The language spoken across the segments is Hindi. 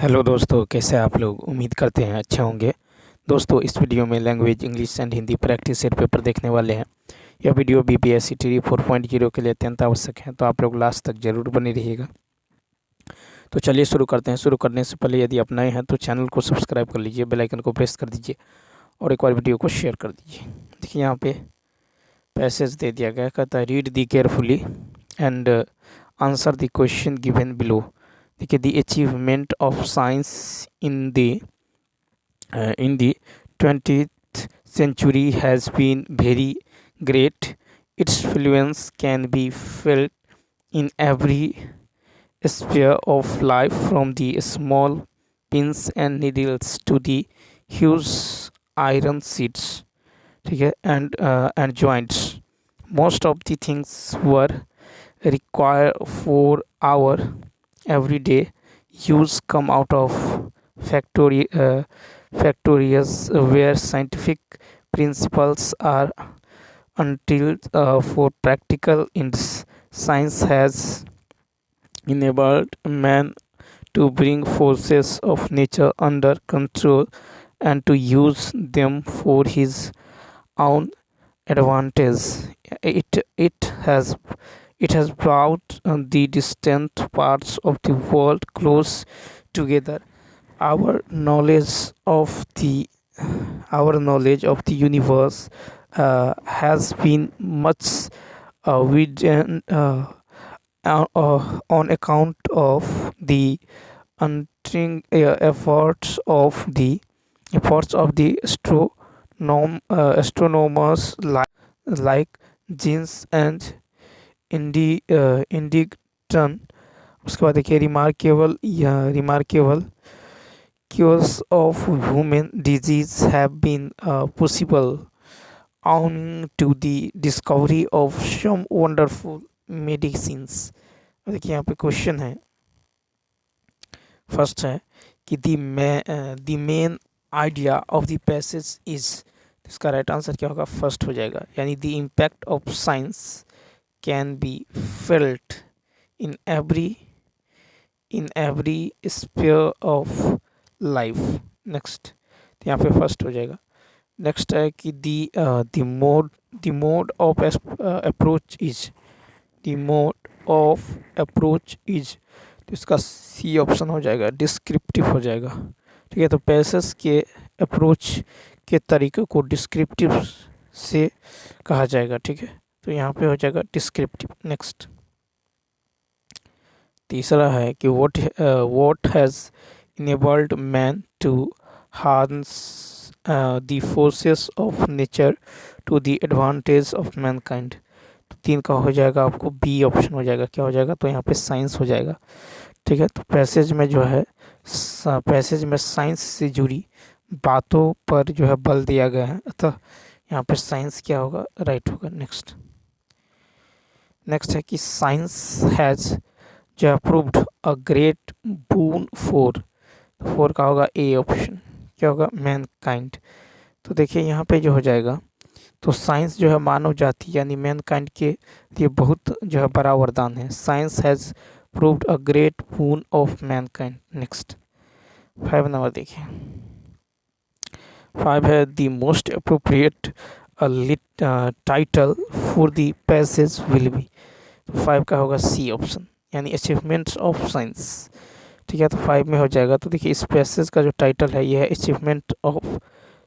हेलो दोस्तों, कैसे हैं आप लोग। उम्मीद करते हैं अच्छे होंगे। दोस्तों, इस वीडियो में language English and Hindi practice set paper देखने वाले हैं। यह वीडियो बीपीएससी टी 4.0 के लिए अत्यंत आवश्यक है, तो आप लोग लास्ट तक जरूर बने रहिएगा। तो चलिए शुरू करते हैं। शुरू करने से पहले यदि आप नए हैं तो चैनल को सब्सक्राइब कर लीजिए, बेल आइकन को प्रेस कर दीजिए और एक बार वीडियो को शेयर कर दीजिए। देखिए यहाँ पे पैसेज दे दिया गया, कहता है read the carefully and answer the question given below. देखिए the achievement of science in the 20th century has been very great. Its influence can be felt in every sphere of life, from the small pins and needles to the huge iron sheets, ठीक है, and joints. Most of the things were required for our everyday use come out of factories where scientific principles are until for practical ends. Science has enabled man to bring forces of nature under control and to use them for his own advantage. It has brought the distant parts of the world close together. Our knowledge of the universe has been much widened on account of the unending efforts of the astronomers like James and Eddington. उसके बाद देखिए remarkable cures of human disease have been possible owing to the discovery of some wonderful medicines. देखिए यहाँ पे क्वेश्चन है, फर्स्ट है कि the main idea of the passage is, इसका राइट आंसर क्या होगा, फर्स्ट हो जाएगा, यानी the impact of science can be felt in every sphere of life. Next, तो यहाँ पे फर्स्ट हो जाएगा। नेक्स्ट है कि the mode of approach is, तो इसका सी ऑप्शन हो जाएगा, डिस्क्रिप्टिव हो जाएगा। ठीक है, तो पैसेज के अप्रोच के तरीके को डिस्क्रिप्टिव से कहा जाएगा। ठीक है, तो यहाँ पे हो जाएगा डिस्क्रिप्टिव। नेक्स्ट, तीसरा है कि what has enabled man to harness the forces of nature to the advantage of mankind। तो 3 का हो जाएगा, आपको बी ऑप्शन हो जाएगा। क्या हो जाएगा, तो यहाँ पे साइंस हो जाएगा। ठीक है, तो पैसेज में जो है पैसेज में साइंस से जुड़ी बातों पर जो है बल दिया गया है, अतः यहाँ पे साइंस क्या होगा, राइट होगा। नेक्स्ट है कि साइंस हैज़ जो है proved a great boon four का होगा ए ऑप्शन। क्या होगा, मैनकाइंड। तो देखिए यहाँ पे जो हो जाएगा, तो साइंस जो है मानव जाति यानी मैनकाइंड के लिए बहुत जो है बड़ा वरदान है। Science has proved a great boon of Mankind. Next, 5 number देखिए, 5 है the most appropriate title for the passage will be. तो 5 का होगा सी ऑप्शन, यानी अचीवमेंट्स ऑफ साइंस। ठीक है, तो 5 में हो जाएगा। तो देखिए इस पैसेज का जो टाइटल है ये है अचीवमेंट ऑफ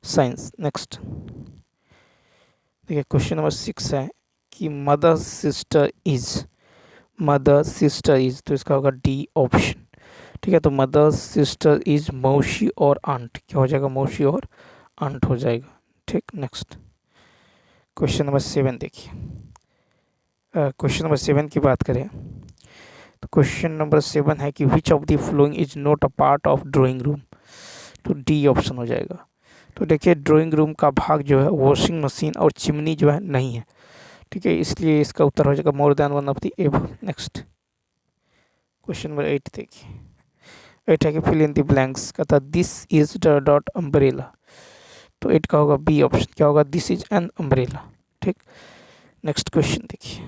साइंस। नेक्स्ट देखिए क्वेश्चन नंबर 6 है कि मदर सिस्टर इज, तो इसका होगा डी ऑप्शन। ठीक है, तो मदर सिस्टर इज मौसी और आंट। क्या हो जाएगा, मौसी और आंट हो जाएगा। ठीक, नेक्स्ट क्वेश्चन नंबर 7 देखिए। क्वेश्चन नंबर 7 की बात करें तो क्वेश्चन नंबर 7 है कि which of the following is not a part of drawing room. तो डी ऑप्शन हो जाएगा। तो देखिए ड्राइंग रूम का भाग जो है वॉशिंग मशीन और चिमनी जो है नहीं है। ठीक है, इसलिए इसका उत्तर हो जाएगा more than one of the above. Next question number 8 देखिए। 8 है कि फिल इन द ब्लैंक्स, कहता this is the dot umbrella. तो 8 का होगा बी ऑप्शन। क्या होगा, दिस इज एन अम्ब्रेला। ठीक, नेक्स्ट क्वेश्चन देखिए।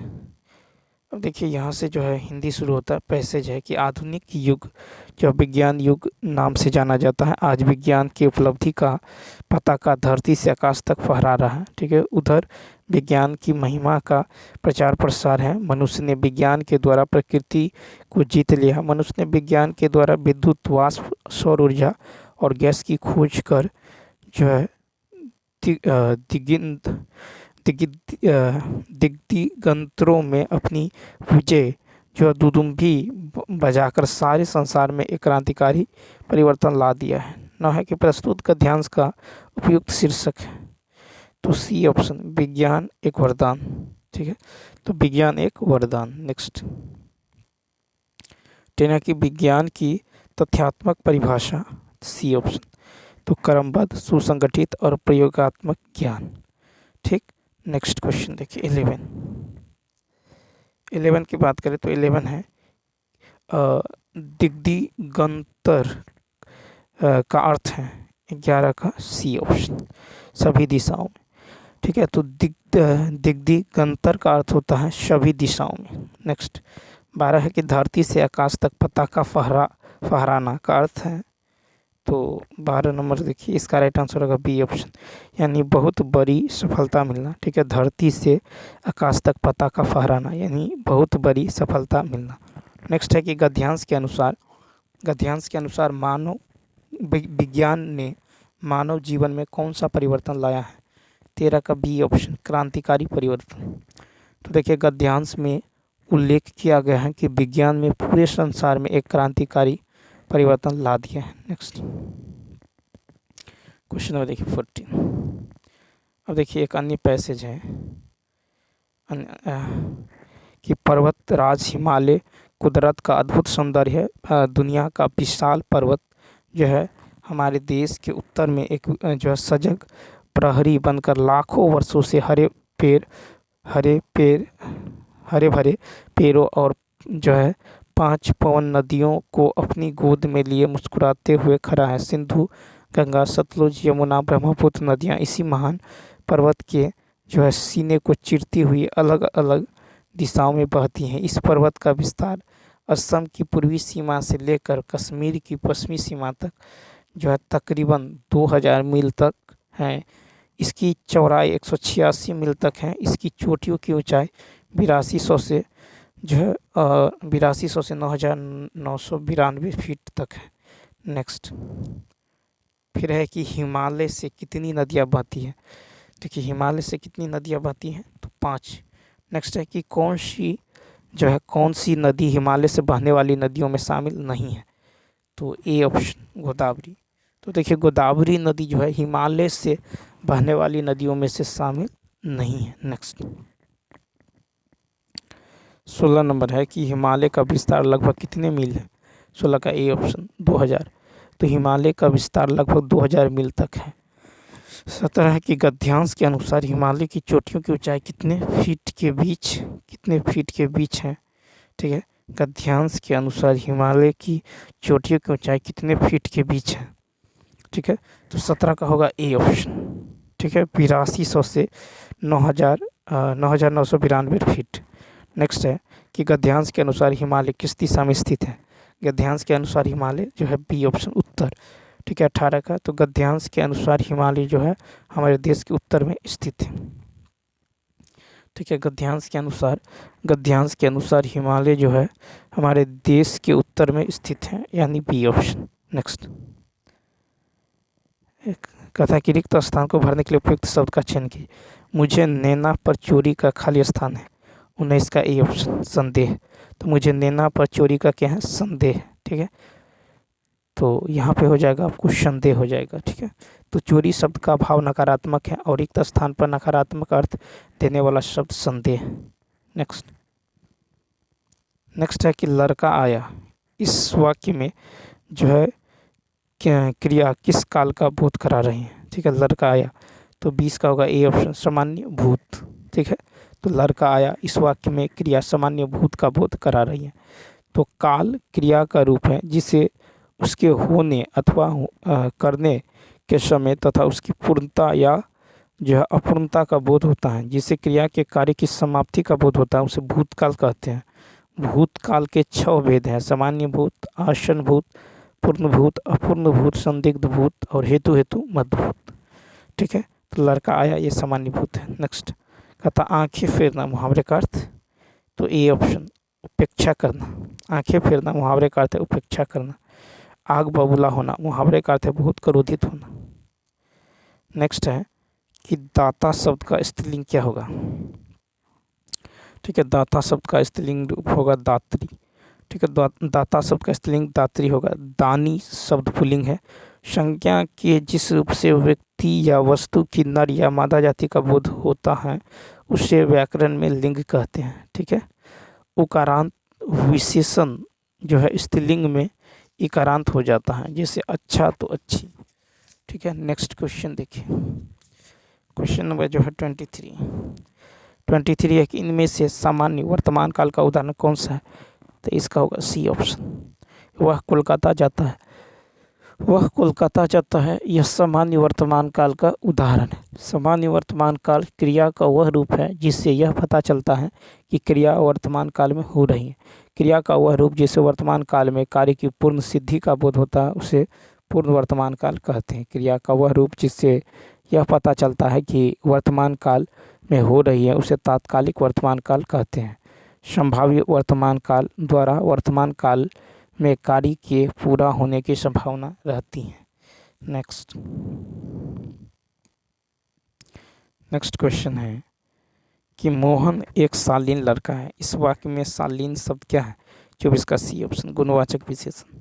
अब देखिए यहाँ से जो है हिंदी शुरू होता है। पैसेज है कि आधुनिक युग जो विज्ञान युग नाम से जाना जाता है, आज विज्ञान की उपलब्धि का पताका धरती से आकाश तक फहरा रहा है। ठीक है, उधर विज्ञान की महिमा का प्रचार प्रसार है। मनुष्य ने विज्ञान के द्वारा प्रकृति को जीत लिया। मनुष्य ने विज्ञान के द्वारा विद्युत, वाष्प, सौर ऊर्जा और गैस की खोज कर जो है दिगिंत दिग्दिगंतरों में अपनी विजय जो है दुदुम्भी बजाकर सारे संसार में एक क्रांतिकारी परिवर्तन ला दिया है। न है कि प्रस्तुत गद्यांश का उपयुक्त शीर्षक है, तो सी ऑप्शन, विज्ञान एक वरदान। ठीक है, तो विज्ञान एक वरदान। नेक्स्ट 10 है कि विज्ञान की तथ्यात्मक परिभाषा, सी ऑप्शन, तो क्रमबद्ध, सुसंगठित और प्रयोगात्मक ज्ञान। ठीक, नेक्स्ट क्वेश्चन देखिए 11 की बात करें तो 11 है दिग्दिगंतर का अर्थ है 11 का सी ऑप्शन, सभी दिशाओं में। ठीक है, तो दिग्दिगंतर का अर्थ होता है सभी दिशाओं में। नेक्स्ट 12 है कि धरती से आकाश तक पताका फहराना का अर्थ है, तो 12 नंबर देखिए इसका राइट आंसर होगा बी ऑप्शन, यानी बहुत बड़ी सफलता मिलना। ठीक है, धरती से आकाश तक पताका फहराना यानी बहुत बड़ी सफलता मिलना। नेक्स्ट है कि गद्यांश के अनुसार मानव विज्ञान ने मानव जीवन में कौन सा परिवर्तन लाया है, 13 का बी ऑप्शन, क्रांतिकारी परिवर्तन। तो देखिए गद्यांश में उल्लेख किया गया है कि विज्ञान में पूरे संसार में एक क्रांतिकारी परिवर्तन ला दिया है। नेक्स्ट क्वेश्चन नंबर देखिए 14। अब देखिए एक अन्य पैसेज है कि पर्वत राज हिमालय कुदरत का अद्भुत सौंदर्य है। दुनिया का विशाल पर्वत जो है हमारे देश के उत्तर में एक जो है सजग प्रहरी बनकर लाखों वर्षों से हरे भरे पेड़ों और जो है 5 पवन नदियों को अपनी गोद में लिए मुस्कुराते हुए खड़ा है। सिंधु, गंगा, सतलुज, यमुना, ब्रह्मपुत्र नदियाँ इसी महान पर्वत के जो है सीने को चीरती हुई अलग अलग दिशाओं में बहती हैं। इस पर्वत का विस्तार असम की पूर्वी सीमा से लेकर कश्मीर की पश्चिमी सीमा तक जो है तकरीबन 2000 मील तक है। इसकी चौड़ाई 186 मील तक है। इसकी चोटियों की ऊंचाई 8200 से जो है 8200 से 9992 फीट तक है। नेक्स्ट फिर है कि हिमालय से कितनी नदियाँ बहती हैं। देखिए हिमालय से कितनी नदियाँ बहती हैं, तो 5। नेक्स्ट है कि कौन सी नदी हिमालय से बहने वाली नदियों में शामिल नहीं है, तो ए ऑप्शन, गोदावरी। तो देखिए गोदावरी नदी जो है हिमालय से बहने वाली नदियों में से शामिल नहीं है। नेक्स्ट 16 नंबर है कि हिमालय का विस्तार लगभग कितने मील है, 16 का ए ऑप्शन, 2000। तो हिमालय का विस्तार लगभग 2000 मील तक है। 17 है कि गद्यांश के अनुसार हिमालय की चोटियों की ऊंचाई कितने फीट के बीच है। ठीक है, गद्यांश के अनुसार हिमालय की चोटियों की ऊंचाई कितने फीट के बीच है। ठीक है, तो 17 का होगा ए ऑप्शन। ठीक है, 8200 से 9992 फीट। नेक्स्ट है कि गद्यांश के अनुसार हिमालय किस दिशा में स्थित है। गद्यांश के अनुसार हिमालय जो है बी ऑप्शन, उत्तर। ठीक है, 18 का, तो गद्यांश के अनुसार हिमालय जो है हमारे देश के उत्तर में स्थित है। ठीक है, गद्यांश के अनुसार हिमालय जो है हमारे देश के उत्तर में स्थित है, यानी बी ऑप्शन। नेक्स्ट एक कथा कि रिक्त स्थान को भरने के लिए उपयुक्त शब्द का चयन कीजिए। मुझे नैना पर चोरी का खाली स्थान है, 19 का ए ऑप्शन, संदेह। तो मुझे नैना पर चोरी का क्या है, संदेह। ठीक है, तो यहाँ पे हो जाएगा आपको संदेह हो जाएगा। ठीक है, तो चोरी शब्द का भाव नकारात्मक है और रिक्त स्थान पर नकारात्मक अर्थ देने वाला शब्द संदेह। नेक्स्ट है कि लड़का आया, इस वाक्य में जो है क्रिया किस काल का बोध करा रही है। ठीक है, लड़का आया, तो 20 का होगा ए ऑप्शन, सामान्य भूत। ठीक है, तो लड़का आया इस वाक्य में क्रिया सामान्य भूत का बोध करा रही है। तो काल क्रिया का रूप है जिसे उसके होने अथवा करने के समय तथा उसकी पूर्णता या जो है अपूर्णता का बोध होता है। जिसे क्रिया के कार्य की समाप्ति का बोध होता है उसे भूतकाल कहते हैं। भूतकाल के 6 भेद हैं, सामान्य भूत, आसन भूत, पूर्ण भूत, अपूर्ण भूत, संदिग्ध भूत और हेतु हेतु मद्भूत। ठीक है, तो लड़का आया, ये सामान्य भूत है। नेक्स्ट कहता आंखें फेरना मुहावरे का अर्थ, तो ए ऑप्शन उपेक्षा करना। आंखें फेरना मुहावरे का अर्थ है उपेक्षा करना। आग बबूला होना मुहावरे का अर्थ है बहुत क्रोधित होना। नेक्स्ट है कि दाता शब्द का स्त्रीलिंग क्या होगा। ठीक है, दाता शब्द का स्त्रीलिंग रूप होगा दात्री। ठीक है, दाता शब्द का स्त्रीलिंग दात्री होगा। दानी शब्द पुल्लिंग है। संज्ञा के जिस रूप से व्यक्ति या वस्तु की नर या मादा जाति का बोध होता है उसे व्याकरण में लिंग कहते हैं। ठीक है, उकारांत विशेषण जो है स्त्रीलिंग में इकारांत हो जाता है, जैसे अच्छा तो अच्छी। ठीक है, नेक्स्ट क्वेश्चन देखिए। क्वेश्चन नंबर जो है 23 है कि इनमें से सामान्य वर्तमान काल का उदाहरण कौन सा है, तो इसका होगा सी ऑप्शन। वह कोलकाता जाता है, वह कोलकाता जाता है, यह सामान्य वर्तमान काल का उदाहरण है। सामान्य वर्तमान काल क्रिया का वह रूप है जिससे यह पता चलता है कि क्रिया वर्तमान काल में हो रही है। क्रिया का वह रूप जिससे वर्तमान काल में कार्य की पूर्ण सिद्धि का बोध होता है उसे पूर्ण वर्तमान काल कहते हैं। क्रिया का वह रूप जिससे यह पता चलता है कि वर्तमान काल में हो रही है उसे तात्कालिक वर्तमान काल कहते हैं। संभाव्य वर्तमान काल द्वारा वर्तमान काल में कार्य के पूरा होने की संभावना रहती है। नेक्स्ट क्वेश्चन है कि मोहन एक शालीन लड़का है। इस वाक्य में शालीन शब्द क्या है, 24 का सी ऑप्शन गुणवाचक विशेषण।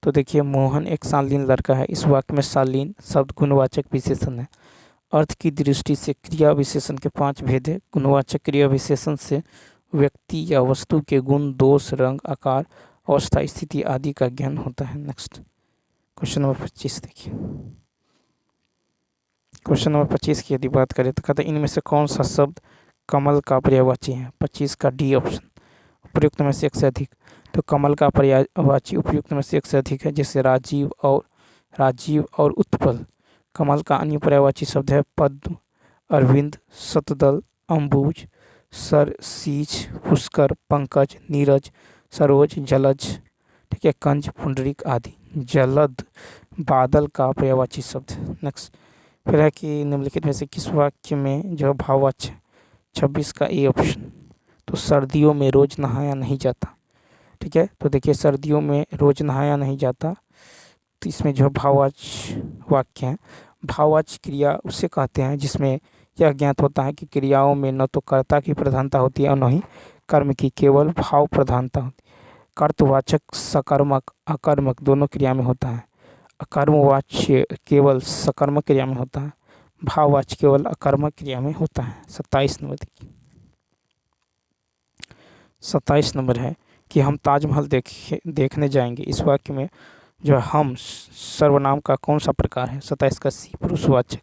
तो देखिए मोहन एक शालीन लड़का है, इस वाक्य में शालीन शब्द गुणवाचक विशेषण है। अर्थ की दृष्टि से क्रिया विशेषण के 5 भेद है। गुणवाचक क्रिया विशेषण से व्यक्ति या वस्तु के गुण, दोष, रंग, आकार, अवस्था, स्थिति आदि का ज्ञान होता है। नेक्स्ट क्वेश्चन नंबर 25 देखिए। क्वेश्चन नंबर 25 की यदि बात करें तो कहते हैं इनमें से कौन सा शब्द कमल का पर्यायवाची है। 25 का डी ऑप्शन, उपयुक्त में से एक से अधिक। तो कमल का पर्यायवाची उपयुक्त में से एक से अधिक है, जैसे राजीव और उत्पल। कमल का अन्य पर्यायवाची शब्द है पद्म, अरविंद, शतदल, अम्बुज, सर, सीज, पुष्कर, पंकज, नीरज, सरोज, जलज। ठीक है, कंज, पुंडरीक आदि। जलद बादल का पर्यायवाची शब्द। नेक्स्ट फिर है कि निम्नलिखित में से किस वाक्य में जो भाववाच्य, 26 का ए ऑप्शन, तो सर्दियों में रोज नहाया नहीं जाता। ठीक है, तो देखिए सर्दियों में रोज नहाया नहीं जाता, तो इसमें जो भाववाच्य वाक्य है, भाववाच्य क्रिया उसे कहते हैं जिसमें यह ज्ञात होता है कि क्रियाओं में न तो कर्ता की प्रधानता होती है और न ही कर्म की, केवल भाव प्रधानता होती है। कर्तवाचक सकर्मक अकर्मक दोनों क्रिया में होता है। अकर्मवाच्य केवल सकर्मक क्रिया में होता है, भाववाच्य केवल अकर्मक क्रिया में होता है। 27 नंबर देखिए। 27 नंबर है कि हम ताजमहल देखने जाएंगे। इस वाक्य में जो हम सर्वनाम का कौन सा प्रकार है। 27 का सी पुरुषवाचक।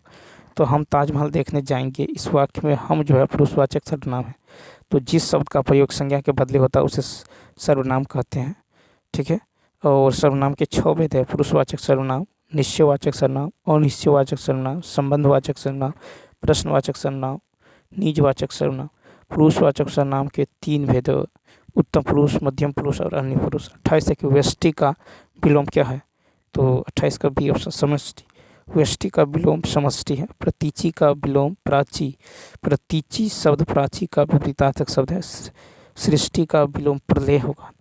तो हम ताजमहल देखने जाएंगे, इस वाक्य में हम जो है पुरुषवाचक सर्वनाम है। तो जिस शब्द का प्रयोग संज्ञा के बदले होता है उसे सर्वनाम कहते हैं। ठीक है, और सर्वनाम के 6 भेद है, पुरुषवाचक सर्वनाम, निश्चयवाचक सर्वनाम, अनिश्चयवाचक सर्वनाम, संबंधवाचक सर्वनाम, प्रश्नवाचक सर्वनाम, निजवाचक सर्वनाम। पुरुषवाचक सर्वनाम के 3 भेद, उत्तम पुरुष, मध्यम पुरुष और अन्य पुरुष। 28 है कि व्यष्टि का विलोम क्या है, तो 28 का बी ऑप्शन समष्टि। व्यष्टि का विलोम समष्टि है। प्रतीचि का विलोम प्राची। प्रतीचि शब्द प्राची का विपरीतार्थक शब्द है। सृष्टि का विलोम प्रलय होगा।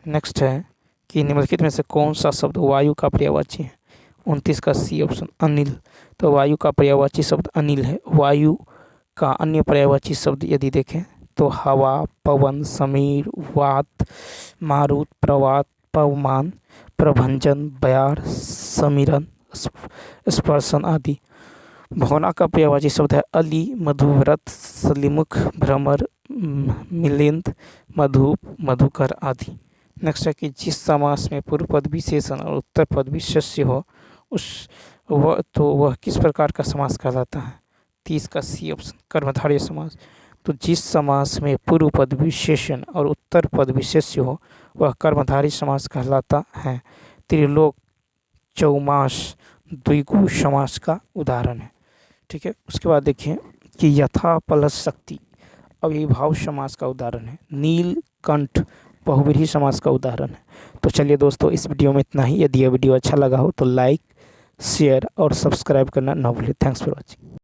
नेक्स्ट है कि निम्नलिखित में से कौन सा शब्द वायु का पर्यायवाची है। 29 का सी ऑप्शन अनिल। तो वायु का पर्यायवाची शब्द अनिल है। वायु का अन्य पर्यायवाची शब्द यदि देखें तो हवा, पवन, समीर, वात, मारुत, प्रवात, पवमान, प्रभंजन, बयार, समीरन, स्पर्शन आदि। भौना का पर्यायवाची शब्द है अली, मधुव्रत, सलीमुख, भ्रमर, मिलिंद, मधुप, मधुकर आदि। नेक्स्ट है कि जिस समास में पूर्व पद विशेषण और उत्तर पद विशेष्य हो वह किस प्रकार का समास कहलाता है। 30 का सी ऑप्शन कर्मधारय समास। तो जिस समास में पूर्व पद विशेषण और उत्तर पद विशेष्य हो वह कर्मधारय समास कहलाता है। त्रिलोक चौमास द्विगु समास का उदाहरण है। ठीक है, उसके बाद देखिए कि यथा प्लस शक्ति अविभाव समास का उदाहरण है। नीलकंठ बहुव्रीहि समास का उदाहरण है। तो चलिए दोस्तों, इस वीडियो में इतना ही। यदि यह वीडियो अच्छा लगा हो तो लाइक, शेयर और सब्सक्राइब करना ना भूलें। Thanks for watching.